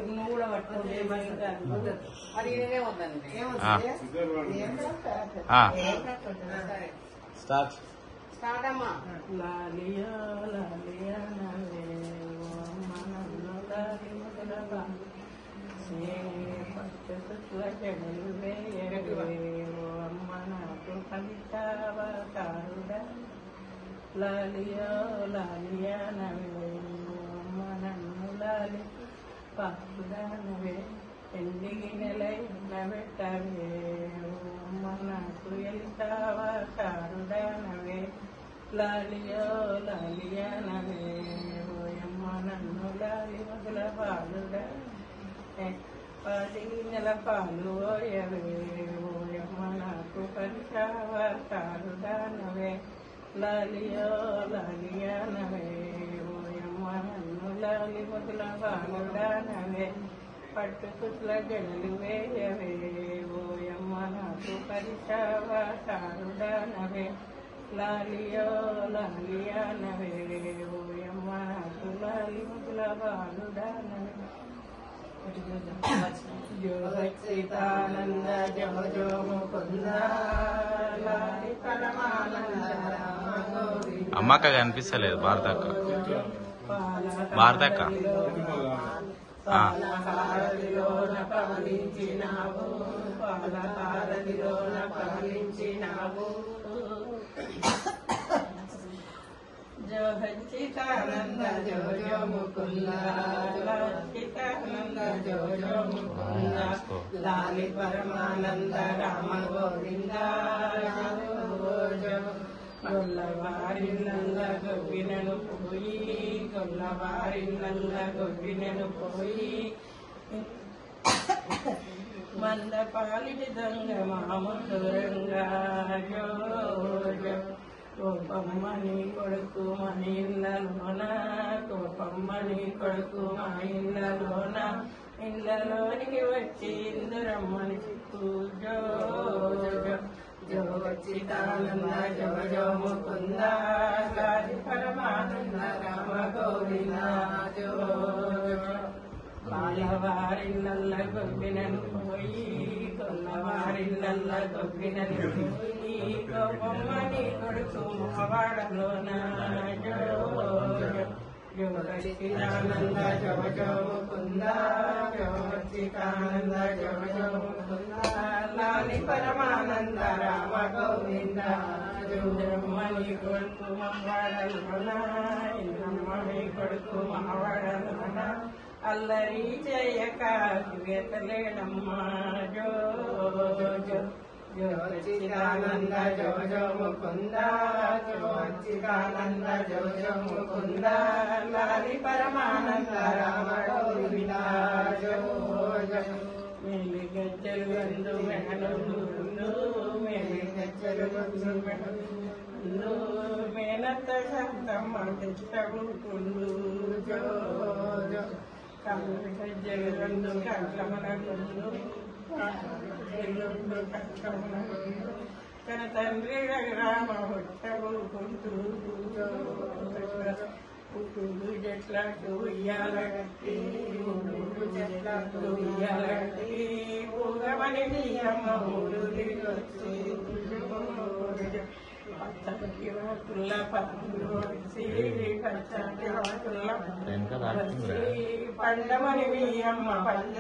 నువ్వు కూడా పట్టుకోండి మరి ఇదే వద్దండి స్టార్ట్ స్టార్ట్ అమ్మా. లాలియా లాలియా నవే పట్టు చుట్ల జడలు వేయవే ఓ అమ్మ నాకు కవితావతారుడా. లాలియో లాలియా నవే ఓ అమ్మ నన్ను లాలి పాకుడా నవే ఎండిగి నెలై నవెట్టవే ఓ అమ్మ నాకు ఎలితావతారుడా నవే. లాలియో లాలియా నవే ఓయమ్మ నన్ను లాలి మొదల బాలుడా. పది నెల పాలు ఓయవే ఓయమ్మ నాకు పరిచావతారుడా నవే. లాలియో లాలియా నవే ఓయమ్మ నన్ను లాలి మొదల బాలుడా నవే. పట్టు కుట్ల జడలు వేయవే ఓయమ్మ నాకు పరిచావతారుడా నవే. లాలియో లాలియా నవే ఓయమ్మ నాకు లాలి మొదల బాలుడా నవే. జో సచ్చిదానంద జో జో ముకుంద లాలి పరమానంద రామ గోవింద. అమ్మక్క కనిపిస్తలేదు భారతక్క. భారతక్క పాలహారతిలోన పవలించినావు పాలహారతిలోన పవలించినావు. జో సచ్చిదానంద జో జో ముకుంద సచ్చిదానంద జో జో ముకుంద లాలి పరమానంద రామ గోవింద. గొల్లవారినంద గొవ్వినను పోయి గొల్లవారినంద గొవ్వినను పోయి మంద పాలిటి దొంగ మామూరంగా జో జో. కోపమ్మని కొడుకు మా ఇళ్ళలోన కోపమ్మని కొడుకు మా ఇళ్ళలోన ఇళ్ళలోనికి వచ్చి ఇందురమ్మని చిక్కు జో జో. జో సచ్చిదానంద జో జో ముకుంద లాలి పరమానంద రామ గోవింద జో జో. బాలవారిళ్ళ గొబ్బినను పోయి కొల్లవారిళ్ళ గొబ్బినను పోయి కోపమ్మని కొడుకు మావాడలోన జో జో. జో సచ్చిదానంద జో జో ముకుంద జో సచ్చిదానంద జో జో ముకుంద లాలి పరమానంద రామ గోవింద జో. బ్రహ్మని కొడుకు మావాడలోన బ్రహ్మని కొడుకు మావాడలోన అల్లరి చేయక వేతలేడమ్మా జో జో. జో సచ్చిదానంద జో జో ముకుంద జో సచ్చిదానంద జో జో ముకుంద లాలి పరమానంద రామ గోవింద జో జో. మేలి గజ్జలు గందు మెహలు మేలి గజ్జలు గందు మెహలు మేనత్త శాంతమ్మ తెచ్చవుకుండు జో జో. కళ్ళు గజ్జలు గందు కంట్లమన గుండు తన తండ్రి రామ వచ్చవుకుంటూ పుట్టుడు చెట్లకు ఉయ్యాల కట్టి చెట్లకు ఉయ్యాల కట్టి ఊగమని నీ అమ్మ ఊరు వచ్చి పచ్చకి వాకుల పళ్ళు వచ్చి పచ్చకి వాకుల వచ్చి పండమని మీ అమ్మ పండ